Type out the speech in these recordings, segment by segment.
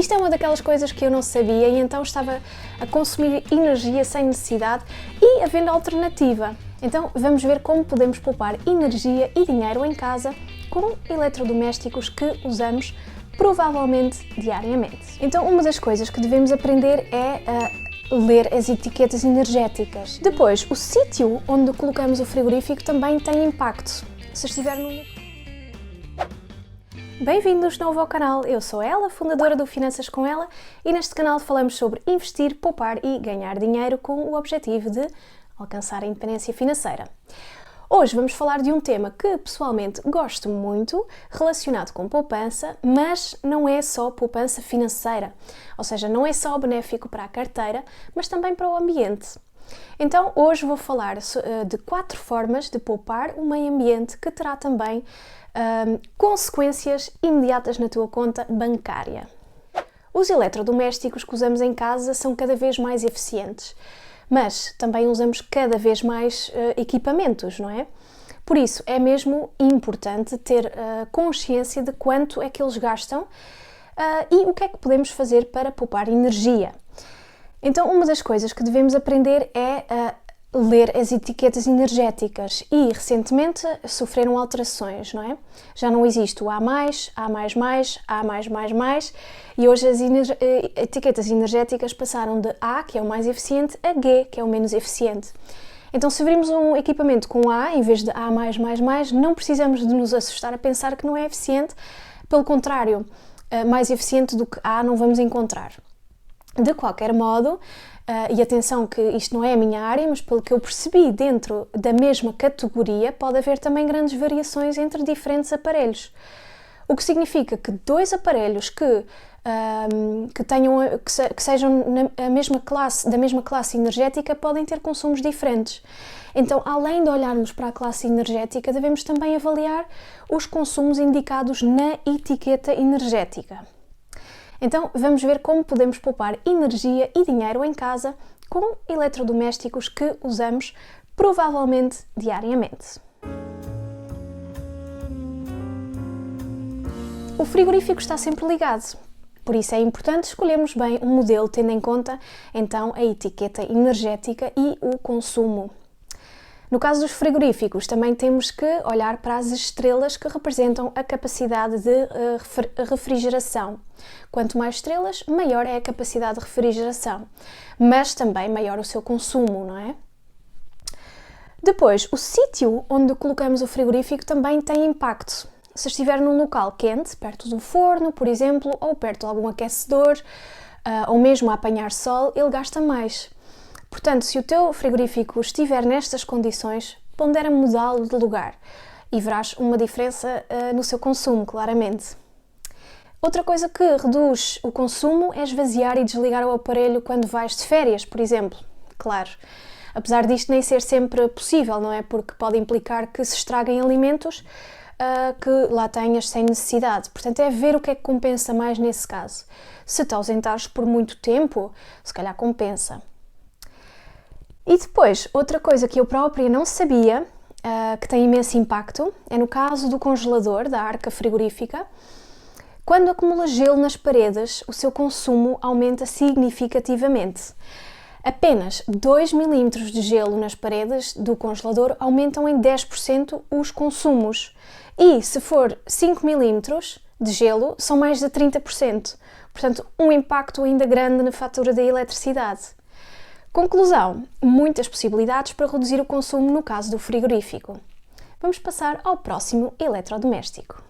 Isto é uma daquelas coisas que eu não sabia e então estava a consumir energia sem necessidade e havendo alternativa. Então vamos ver como podemos poupar energia e dinheiro em casa com eletrodomésticos que usamos provavelmente diariamente. Então uma das coisas que devemos aprender é ler as etiquetas energéticas. Depois, o sítio onde colocamos o frigorífico também tem impacto. Se estiver no... Bem-vindos de novo ao canal, eu sou Ela, fundadora do Finanças com Ela, e neste canal falamos sobre investir, poupar e ganhar dinheiro com o objetivo de alcançar a independência financeira. Hoje vamos falar de um tema que pessoalmente gosto muito, relacionado com poupança, mas não é só poupança financeira, ou seja, não é só benéfico para a carteira, mas também para o ambiente. Então hoje vou falar de 4 formas de poupar o meio ambiente que terá também consequências imediatas na tua conta bancária. Os eletrodomésticos que usamos em casa são cada vez mais eficientes, mas também usamos cada vez mais equipamentos, não é? Por isso é mesmo importante ter consciência de quanto é que eles gastam e o que é que podemos fazer para poupar energia. Então uma das coisas que devemos aprender é ler as etiquetas energéticas e recentemente sofreram alterações, não é? Já não existe o A+, A++, A+++, e hoje as etiquetas energéticas passaram de A, que é o mais eficiente, a G, que é o menos eficiente. Então se virmos um equipamento com A em vez de A+++, não precisamos de nos assustar a pensar que não é eficiente, pelo contrário, mais eficiente do que A não vamos encontrar. De qualquer modo, e atenção que isto não é a minha área, mas pelo que eu percebi, dentro da mesma categoria pode haver também grandes variações entre diferentes aparelhos. O que significa que 2 aparelhos que sejam da mesma classe energética podem ter consumos diferentes. Então, além de olharmos para a classe energética, devemos também avaliar os consumos indicados na etiqueta energética. Então, vamos ver como podemos poupar energia e dinheiro em casa com eletrodomésticos que usamos provavelmente diariamente. O frigorífico está sempre ligado, por isso é importante escolhermos bem um modelo tendo em conta então a etiqueta energética e o consumo. No caso dos frigoríficos, também temos que olhar para as estrelas que representam a capacidade de refrigeração. Quanto mais estrelas, maior é a capacidade de refrigeração, mas também maior o seu consumo, não é? Depois, o sítio onde colocamos o frigorífico também tem impacto. Se estiver num local quente, perto do forno, por exemplo, ou perto de algum aquecedor, ou mesmo a apanhar sol, ele gasta mais. Portanto, se o teu frigorífico estiver nestas condições, pondera mudá-lo de lugar e verás uma diferença no seu consumo, claramente. Outra coisa que reduz o consumo é esvaziar e desligar o aparelho quando vais de férias, por exemplo. Claro, apesar disto nem ser sempre possível, não é? Porque pode implicar que se estraguem alimentos que lá tenhas sem necessidade. Portanto, é ver o que é que compensa mais nesse caso. Se te ausentares por muito tempo, se calhar compensa. E depois, outra coisa que eu própria não sabia, que tem imenso impacto, é no caso do congelador, da arca frigorífica. Quando acumula gelo nas paredes, o seu consumo aumenta significativamente. Apenas 2 mm de gelo nas paredes do congelador aumentam em 10% os consumos. E se for 5 mm de gelo, são mais de 30%. Portanto, um impacto ainda grande na fatura da eletricidade. Conclusão, muitas possibilidades para reduzir o consumo no caso do frigorífico. Vamos passar ao próximo eletrodoméstico.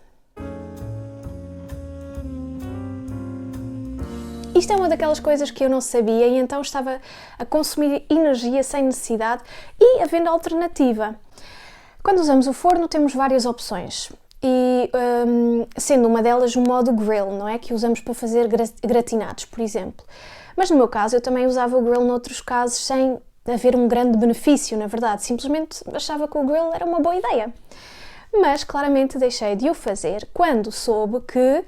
Isto é uma daquelas coisas que eu não sabia e então estava a consumir energia sem necessidade e havendo alternativa. Quando usamos o forno temos várias opções e sendo uma delas o modo grill, não é? Que usamos para fazer gratinados, por exemplo. Mas no meu caso eu também usava o grill noutros casos sem haver um grande benefício, na verdade. Simplesmente achava que o grill era uma boa ideia. Mas claramente deixei de o fazer quando soube que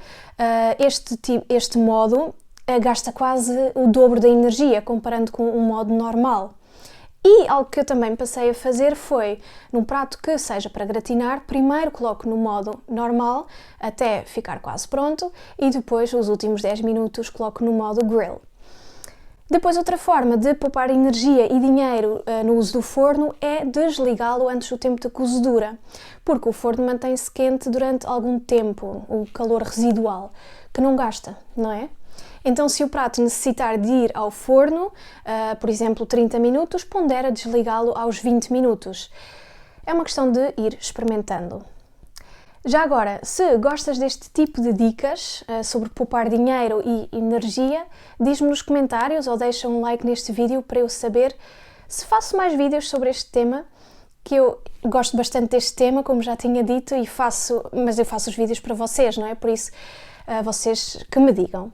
este modo gasta quase o dobro da energia comparando com um modo normal. E algo que eu também passei a fazer foi, num prato que seja para gratinar, primeiro coloco no modo normal até ficar quase pronto e depois os últimos 10 minutos coloco no modo grill. Depois, outra forma de poupar energia e dinheiro no uso do forno é desligá-lo antes do tempo de cozedura, porque o forno mantém-se quente durante algum tempo, o calor residual, que não gasta, não é? Então, se o prato necessitar de ir ao forno, por exemplo, 30 minutos, pondera desligá-lo aos 20 minutos. É uma questão de ir experimentando. Já agora, se gostas deste tipo de dicas sobre poupar dinheiro e energia, diz-me nos comentários ou deixa um like neste vídeo para eu saber se faço mais vídeos sobre este tema, que eu gosto bastante deste tema, como já tinha dito, mas eu faço os vídeos para vocês, não é? Por isso, vocês que me digam.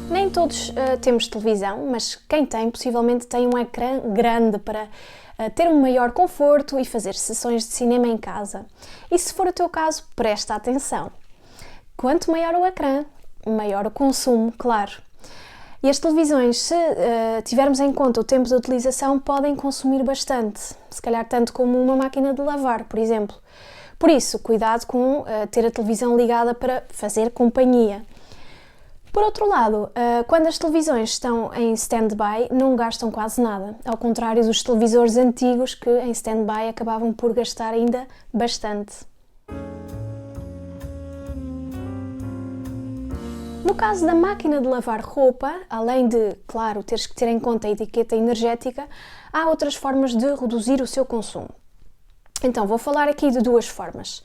Nem todos temos televisão, mas quem tem, possivelmente tem um ecrã grande para ter um maior conforto e fazer sessões de cinema em casa. E se for o teu caso, presta atenção. Quanto maior o ecrã, maior o consumo, claro. E as televisões, se tivermos em conta o tempo de utilização, podem consumir bastante, se calhar tanto como uma máquina de lavar, por exemplo. Por isso, cuidado com ter a televisão ligada para fazer companhia. Por outro lado, quando as televisões estão em stand-by, não gastam quase nada, ao contrário dos televisores antigos que em stand-by acabavam por gastar ainda bastante. No caso da máquina de lavar roupa, além de, claro, teres que ter em conta a etiqueta energética, há outras formas de reduzir o seu consumo. Então, vou falar aqui de duas formas.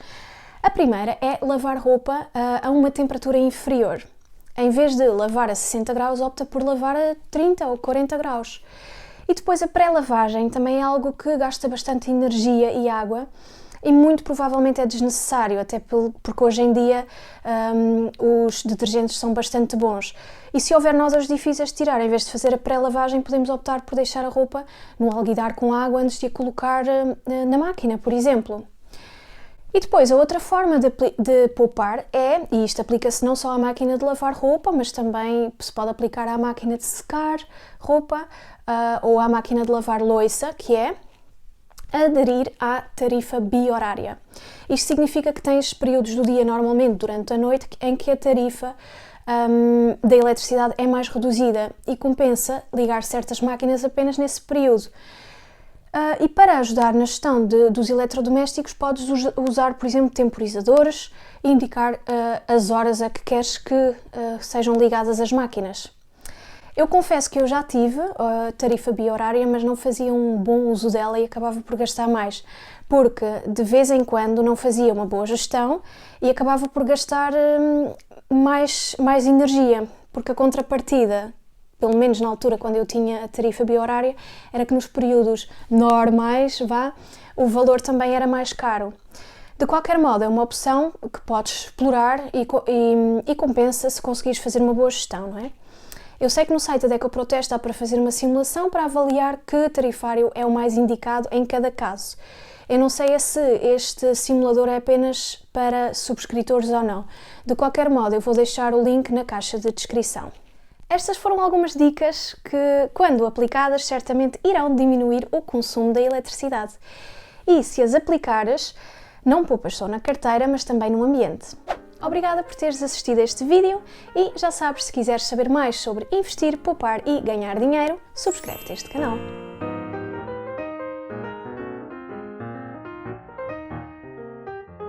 A primeira é lavar roupa a uma temperatura inferior. Em vez de lavar a 60 graus, opta por lavar a 30 ou 40 graus. E depois a pré-lavagem também é algo que gasta bastante energia e água e muito provavelmente é desnecessário, até porque hoje em dia os detergentes são bastante bons. E se houver nódoas difíceis de tirar, em vez de fazer a pré-lavagem, podemos optar por deixar a roupa no alguidar com água antes de a colocar na máquina, por exemplo. E depois, a outra forma de poupar é, e isto aplica-se não só à máquina de lavar roupa, mas também se pode aplicar à máquina de secar roupa ou à máquina de lavar louça, que é aderir à tarifa bi-horária. Isto significa que tens períodos do dia, normalmente durante a noite, em que a tarifa da eletricidade é mais reduzida e compensa ligar certas máquinas apenas nesse período. E para ajudar na gestão dos eletrodomésticos, podes usar, por exemplo, temporizadores e indicar as horas a que queres que sejam ligadas as máquinas. Eu confesso que eu já tive a tarifa bi-horária, mas não fazia um bom uso dela e acabava por gastar mais, porque de vez em quando não fazia uma boa gestão e acabava por gastar mais energia, porque a contrapartida, pelo menos na altura quando eu tinha a tarifa bi-horária, era que nos períodos normais, o valor também era mais caro. De qualquer modo, é uma opção que podes explorar e compensa se conseguires fazer uma boa gestão, não é? Eu sei que no site da Ecoproteste dá para fazer uma simulação para avaliar que tarifário é o mais indicado em cada caso. Eu não sei se este simulador é apenas para subscritores ou não. De qualquer modo, eu vou deixar o link na caixa de descrição. Estas foram algumas dicas que, quando aplicadas, certamente irão diminuir o consumo da eletricidade. E, se as aplicares, não poupas só na carteira, mas também no ambiente. Obrigada por teres assistido a este vídeo e já sabes, se quiseres saber mais sobre investir, poupar e ganhar dinheiro, subscreve-te a este canal.